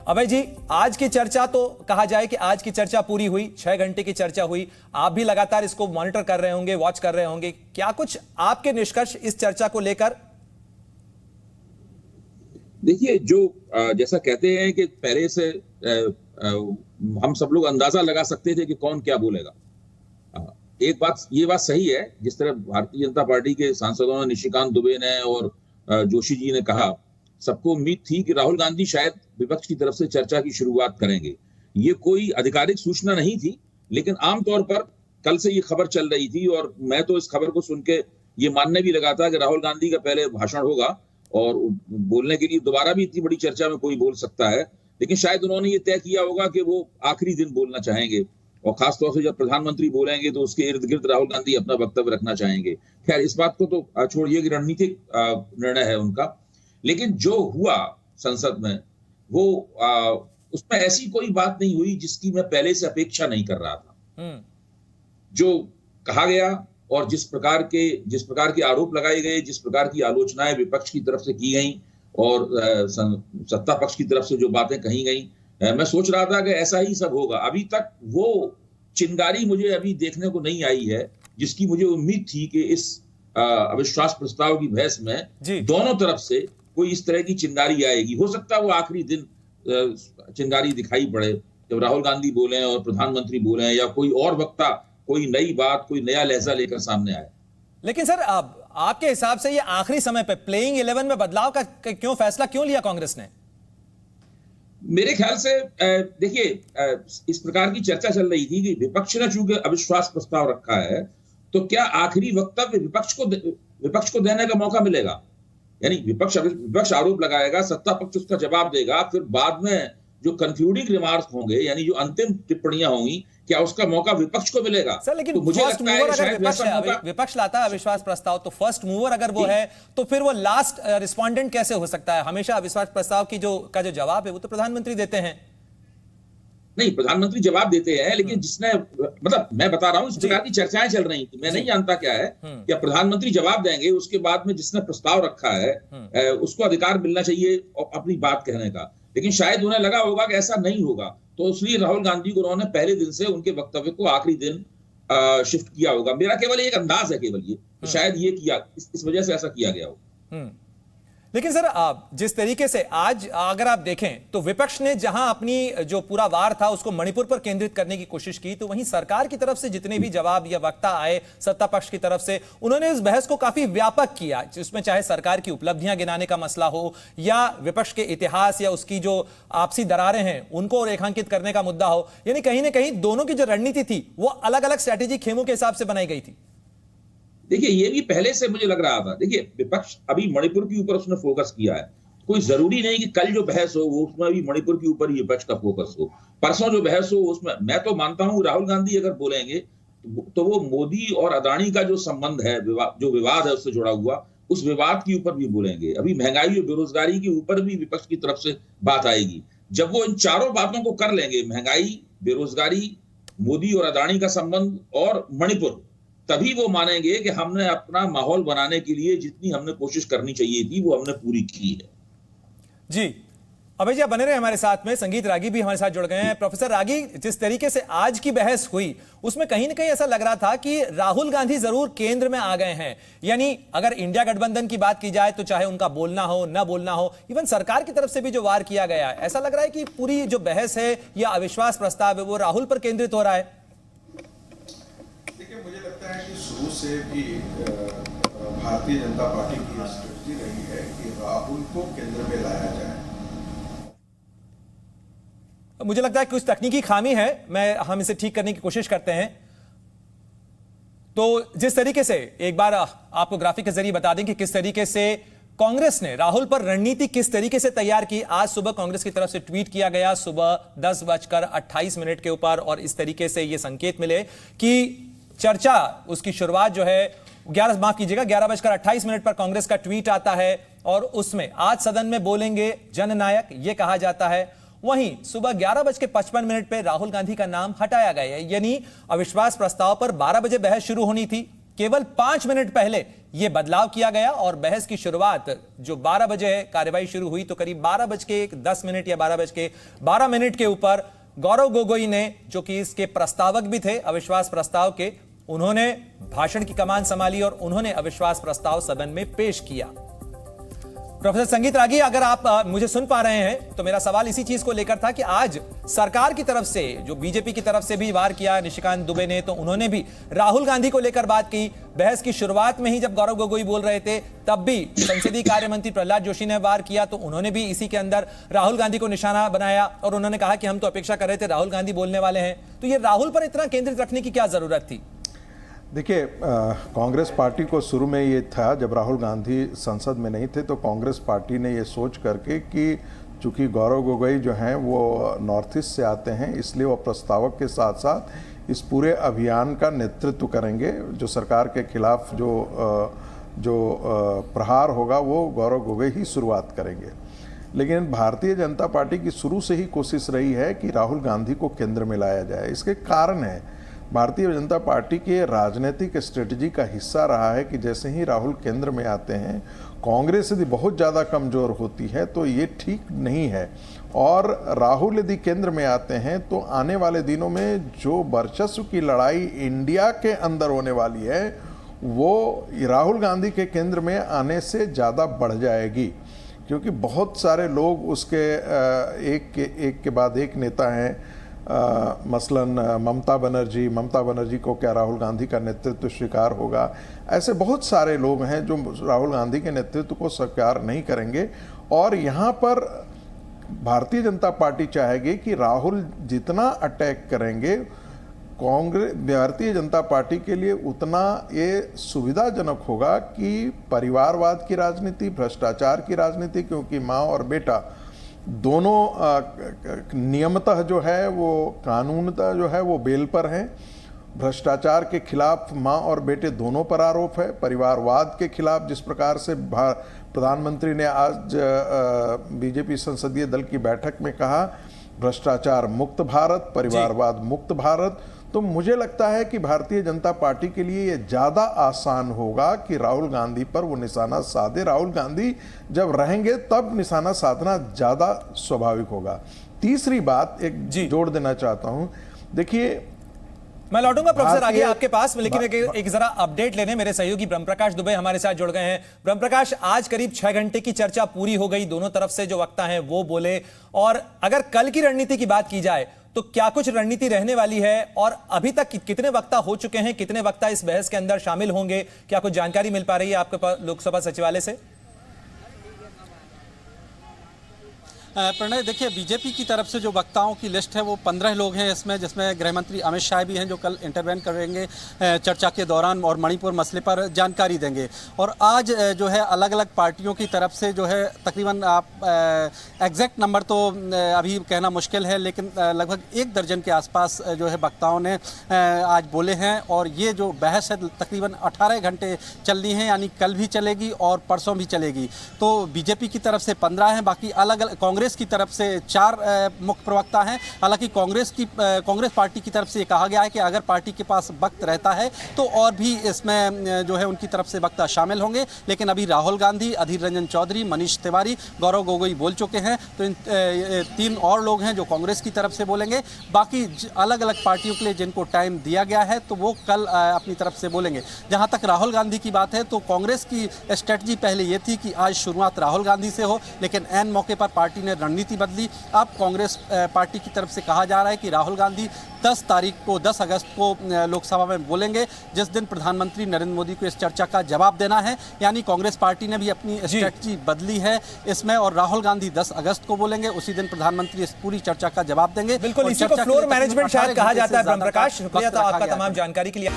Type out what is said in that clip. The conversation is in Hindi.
अभय जी, आज की चर्चा तो कहा जाए कि आज की चर्चा पूरी हुई, 6 घंटे की चर्चा हुई। आप भी लगातार इसको मॉनिटर कर रहे होंगे, वॉच कर रहे होंगे। क्या कुछ आपके निष्कर्ष इस चर्चा को लेकर? देखिए, जो जैसा कहते हैं कि पहले से हम सब लोग अंदाजा लगा सकते थे कि कौन क्या बोलेगा। एक बात, ये बात सही है, जिस तरह भारतीय जनता पार्टी के सांसदों ने, निशिकांत दुबे ने और जोशी जी ने कहा, सबको उम्मीद थी कि राहुल गांधी शायद विपक्ष की तरफ से चर्चा की शुरुआत करेंगे। ये कोई आधिकारिक सूचना नहीं थी, लेकिन आमतौर पर कल से ये खबर चल रही थी और मैं तो इस खबर को सुन के ये मानने भी लगा था कि राहुल गांधी का पहले भाषण होगा और बोलने के लिए दोबारा भी इतनी बड़ी चर्चा में कोई बोल सकता है, लेकिन शायद उन्होंने ये तय किया होगा कि वो आखिरी दिन बोलना चाहेंगे और खासतौर से जब प्रधानमंत्री बोलेंगे तो उसके इर्द गिर्द राहुल गांधी अपना वक्तव्य रखना चाहेंगे। खैर, इस बात को तो छोड़िए कि रणनीतिक निर्णय है उनका, लेकिन जो हुआ संसद में वो उसमें ऐसी कोई बात नहीं हुई जिसकी मैं पहले से अपेक्षा नहीं कर रहा था। जो कहा गया और जिस प्रकार के आरोप लगाए गए, जिस प्रकार की आलोचनाएं विपक्ष की तरफ से की गई और सत्ता पक्ष की तरफ से जो बातें कही गई, मैं सोच रहा था कि ऐसा ही सब होगा। अभी तक वो चिंगारी मुझे अभी देखने को नहीं आई है जिसकी मुझे उम्मीद थी कि इस अविश्वास प्रस्ताव की बहस में दोनों तरफ से कोई इस तरह की चिंगारी आएगी। हो सकता है वो आखिरी दिन चिंगारी दिखाई पड़े जब राहुल गांधी बोले और प्रधानमंत्री बोले या कोई और वक्ता कोई नई बात, कोई नया लहजा लेकर सामने आए। लेकिन सर, आपके हिसाब से ये आखिरी समय पे प्लेइंग 11 में बदलाव का क्यों फैसला क्यों लिया कांग्रेस ने? मेरे ख्याल से देखिए, इस प्रकार की चर्चा चल रही थी कि विपक्ष ने चूंकि अविश्वास प्रस्ताव रखा है तो क्या आखिरी वक्तव्य विपक्ष को देने का मौका मिलेगा। यानी विपक्ष आरोप लगाएगा, सत्ता पक्ष उसका जवाब देगा, फिर बाद में जो कंक्लूडिंग रिमार्क होंगे यानी जो अंतिम टिप्पणियां होंगी, क्या उसका मौका विपक्ष को मिलेगा? सर, लेकिन तो मुझे लगता है अगर विपक्ष लाता है अविश्वास प्रस्ताव तो फर्स्ट मूवर अगर वो है तो फिर वो लास्ट रिस्पोंडेंट कैसे हो सकता है? हमेशा अविश्वास प्रस्ताव की जो जवाब है वो तो प्रधानमंत्री देते हैं। नहीं, प्रधानमंत्री जवाब देते हैं, लेकिन जिसने, मतलब मैं बता रहा हूं, इस प्रकार की चर्चाएं चल रही थी, मैं नहीं जानता क्या है, क्या प्रधानमंत्री जवाब देंगे, उसके बाद में जिसने प्रस्ताव रखा है उसको अधिकार मिलना चाहिए अपनी बात कहने का, लेकिन शायद उन्हें लगा होगा कि ऐसा नहीं होगा, तो इसलिए राहुल गांधी को उन्होंने पहले दिन से उनके वक्तव्य को आखिरी दिन शिफ्ट किया होगा। मेरा केवल एक अंदाज है, केवल ये, शायद ये किया, इस वजह से ऐसा किया गया हो। लेकिन सर, जिस तरीके से आज अगर आप देखें तो विपक्ष ने जहां अपनी जो पूरा वार था उसको मणिपुर पर केंद्रित करने की कोशिश की, तो वहीं सरकार की तरफ से जितने भी जवाब या वक्ता आए सत्ता पक्ष की तरफ से, उन्होंने इस बहस को काफी व्यापक किया, जिसमें चाहे सरकार की उपलब्धियां गिनाने का मसला हो या विपक्ष के इतिहास या उसकी जो आपसी दरारें हैं उनको रेखांकित करने का मुद्दा हो। यानी कहीं ना कहीं दोनों की जो रणनीति थी वो अलग अलग स्ट्रैटेजी खेमों के हिसाब से बनाई गई थी। देखिए, ये भी पहले से मुझे लग रहा था। देखिए, विपक्ष अभी मणिपुर के ऊपर उसने फोकस किया है, कोई जरूरी नहीं कि कल जो बहस हो वो उसमें भी मणिपुर के ऊपर ही विपक्ष का फोकस हो, परसों जो बहस हो उसमें। मैं तो मानता हूं राहुल गांधी अगर बोलेंगे तो वो मोदी और अदानी का जो संबंध है, जो विवाद है उससे जुड़ा हुआ, उस विवाद के ऊपर भी बोलेंगे। अभी महंगाई और बेरोजगारी के ऊपर भी विपक्ष की तरफ से बात आएगी। जब वो इन चारों बातों को कर लेंगे, महंगाई, बेरोजगारी, मोदी और अदानी का संबंध और मणिपुर, तभी वो मानेंगे कि हमने अपना माहौल बनाने के लिए जितनी हमने कोशिश करनी चाहिए थी वो हमने पूरी की है। जी, अभय जी आप बने रहे हमारे साथ में। संगीत रागी भी हमारे साथ जुड़ गए हैं। प्रोफेसर रागी, जिस तरीके से आज की बहस हुई उसमें कहीं ना कहीं ऐसा लग रहा था कि राहुल गांधी जरूर केंद्र में आ गए हैं। यानी अगर इंडिया गठबंधन की बात की जाए तो चाहे उनका बोलना हो ना बोलना हो, इवन सरकार की तरफ से भी जो वार किया गया है, ऐसा लग रहा है कि पूरी जो बहस है या अविश्वास प्रस्ताव है वो राहुल पर केंद्रित हो रहा है। मुझे लगता है कि शुरू से भी भारतीय जनता पार्टी की स्ट्रेटजी रही है कि राहुल को केंद्र में लाया जाए। मुझे लगता है कि कुछ तकनीकी खामी है, हम इसे ठीक करने की कोशिश करते हैं। तो जिस तरीके से एक बार आपको ग्राफिक के जरिए बता दें कि किस तरीके से कांग्रेस ने राहुल पर रणनीति किस तरीके से तैयार की। आज सुबह कांग्रेस की तरफ से ट्वीट किया गया सुबह 10:28 के ऊपर, और इस तरीके से यह संकेत मिले कि चर्चा उसकी शुरुआत जो है 11:28 पर कांग्रेस का ट्वीट आता है और उसमें आज सदन में बोलेंगे जननायक, यह कहा जाता है। वहीं सुबह 11:55 पे राहुल गांधी का नाम हटाया गया है। यानी अविश्वास प्रस्ताव पर 12 बजे बहस शुरू होनी थी, केवल 5 मिनट पहले यह बदलाव किया गया और बहस की शुरुआत जो 12 बजे है कार्यवाही शुरू हुई, तो करीब 12:10 या 12:12 के ऊपर गौरव गोगोई ने, जो कि इसके प्रस्तावक भी थे अविश्वास प्रस्ताव के, उन्होंने भाषण की कमान संभाली और उन्होंने अविश्वास प्रस्ताव सदन में पेश किया। प्रोफेसर संगीत रागी, अगर आप मुझे सुन पा रहे हैं तो मेरा सवाल इसी चीज को लेकर था कि आज सरकार की तरफ से, जो बीजेपी की तरफ से भी वार किया निशिकांत दुबे ने, तो उन्होंने भी राहुल गांधी को लेकर बात की। बहस की शुरुआत में ही जब गौरव गोगोई बोल रहे थे तब भी संसदीय कार्य मंत्री प्रहलाद जोशी ने वार किया, तो उन्होंने भी इसी के अंदर राहुल गांधी को निशाना बनाया और उन्होंने कहा कि हम तो अपेक्षा कर रहे थे राहुल गांधी बोलने वाले हैं। तो ये राहुल पर इतना केंद्रित रखने की क्या जरूरत थी? देखिए, कांग्रेस पार्टी को शुरू में ये था, जब राहुल गांधी संसद में नहीं थे तो कांग्रेस पार्टी ने ये सोच करके कि चूंकि गौरव गोगोई जो हैं वो नॉर्थ ईस्ट से आते हैं, इसलिए वो प्रस्तावक के साथ साथ इस पूरे अभियान का नेतृत्व करेंगे। जो सरकार के खिलाफ जो प्रहार होगा वो गौरव गोगोई ही शुरुआत करेंगे। लेकिन भारतीय जनता पार्टी की शुरू से ही कोशिश रही है कि राहुल गांधी को केंद्र में लाया जाए। इसके कारण है, भारतीय जनता पार्टी के राजनीतिक स्ट्रेटजी का हिस्सा रहा है कि जैसे ही राहुल केंद्र में आते हैं, कांग्रेस यदि बहुत ज़्यादा कमज़ोर होती है तो ये ठीक नहीं है। और राहुल यदि केंद्र में आते हैं तो आने वाले दिनों में जो वर्चस्व की लड़ाई इंडिया के अंदर होने वाली है वो राहुल गांधी के केंद्र में आने से ज़्यादा बढ़ जाएगी, क्योंकि बहुत सारे लोग उसके एक के बाद एक नेता हैं। मसलन ममता बनर्जी को क्या राहुल गांधी का नेतृत्व स्वीकार होगा? ऐसे बहुत सारे लोग हैं जो राहुल गांधी के नेतृत्व को स्वीकार नहीं करेंगे। और यहाँ पर भारतीय जनता पार्टी चाहेगी कि राहुल जितना अटैक करेंगे भारतीय जनता पार्टी के लिए उतना ये सुविधाजनक होगा कि परिवारवाद की राजनीति, भ्रष्टाचार की राजनीति, क्योंकि माँ और बेटा दोनों नियमतः जो है वो कानूनतः जो है वो बेल पर हैं। भ्रष्टाचार के खिलाफ माँ और बेटे दोनों पर आरोप है। परिवारवाद के खिलाफ जिस प्रकार से प्रधानमंत्री ने आज बीजेपी संसदीय दल की बैठक में कहा, भ्रष्टाचार मुक्त भारत, परिवारवाद मुक्त भारत, तो मुझे लगता है कि भारतीय जनता पार्टी के लिए ये ज़्यादा आसान होगा कि राहुल गांधी पर वो निशाना साधे। राहुल गांधी जब रहेंगे तब निशाना साधना ज़्यादा स्वाभाविक होगा। तीसरी बात एक जोड़ देना चाहता हूँ, देखिए मैं लौटूंगा प्रोफेसर आगे आपके पास, लेकिन एक जरा अपडेट लेने मेरे सहयोगी ब्रह्मप्रकाश दुबे हमारे साथ जुड़ गए हैं। ब्रह्मप्रकाश, आज करीब 6 घंटे की चर्चा पूरी हो गई, दोनों तरफ से जो वक्ता हैं वो बोले, और अगर कल की रणनीति की बात की जाए तो क्या कुछ रणनीति रहने वाली है? और अभी तक कितने वक्ता हो चुके हैं, कितने वक्ता इस बहस के अंदर शामिल होंगे? क्या कुछ जानकारी मिल पा रही है आपके पास लोकसभा सचिवालय से? प्रणय, देखिए बीजेपी की तरफ से जो वक्ताओं की लिस्ट है वो 15 लोग हैं इसमें, जिसमें गृह मंत्री अमित शाह भी हैं जो कल इंटरवेन करेंगे चर्चा के दौरान और मणिपुर मसले पर जानकारी देंगे। और आज जो है अलग अलग पार्टियों की तरफ से जो है तकरीबन आप एग्जैक्ट नंबर तो अभी कहना मुश्किल है, लेकिन लगभग 1 दर्जन के आसपास जो है वक्ताओं ने आज बोले हैं। और ये जो बहस है तकरीबन 18 घंटे चलनी है, यानी कल भी चलेगी और परसों भी चलेगी। तो बीजेपी की तरफ से 15 हैं, बाकी अलग अलग कांग्रेस की तरफ से 4 मुख्य प्रवक्ता हैं। हालांकि कांग्रेस पार्टी की तरफ से कहा गया है कि अगर पार्टी के पास वक्त रहता है तो और भी इसमें जो है उनकी तरफ से वक्ता शामिल होंगे। लेकिन अभी राहुल गांधी, अधीर रंजन चौधरी, मनीष तिवारी, गौरव गोगोई बोल चुके हैं, तो इन 3 और लोग हैं जो कांग्रेस की तरफ से बोलेंगे। बाकी अलग अलग पार्टियों के लिए जिनको टाइम दिया गया है तो वो कल अपनी तरफ से बोलेंगे। जहां तक राहुल गांधी की बात है तो कांग्रेस की स्ट्रेटजी पहले ये थी कि आज शुरुआत राहुल गांधी से हो, लेकिन ऐन मौके पर पार्टी ने रणनीति बदली। अब कांग्रेस पार्टी की तरफ से कहा जा रहा है कि राहुल गांधी 10 अगस्त को लोकसभा में बोलेंगे, जिस दिन प्रधानमंत्री नरेंद्र मोदी को इस चर्चा का जवाब देना है। यानी कांग्रेस पार्टी ने भी अपनी स्ट्रेटजी बदली है इसमें, और राहुल गांधी 10 अगस्त को बोलेंगे, उसी दिन प्रधानमंत्री इस पूरी चर्चा का जवाब देंगे। बिल्कुल, इसी को फ्लोर मैनेजमेंट शायद कहा जाता है। ब्रह्मप्रकाश, शुक्रिया आपका तमाम जानकारी के लिए।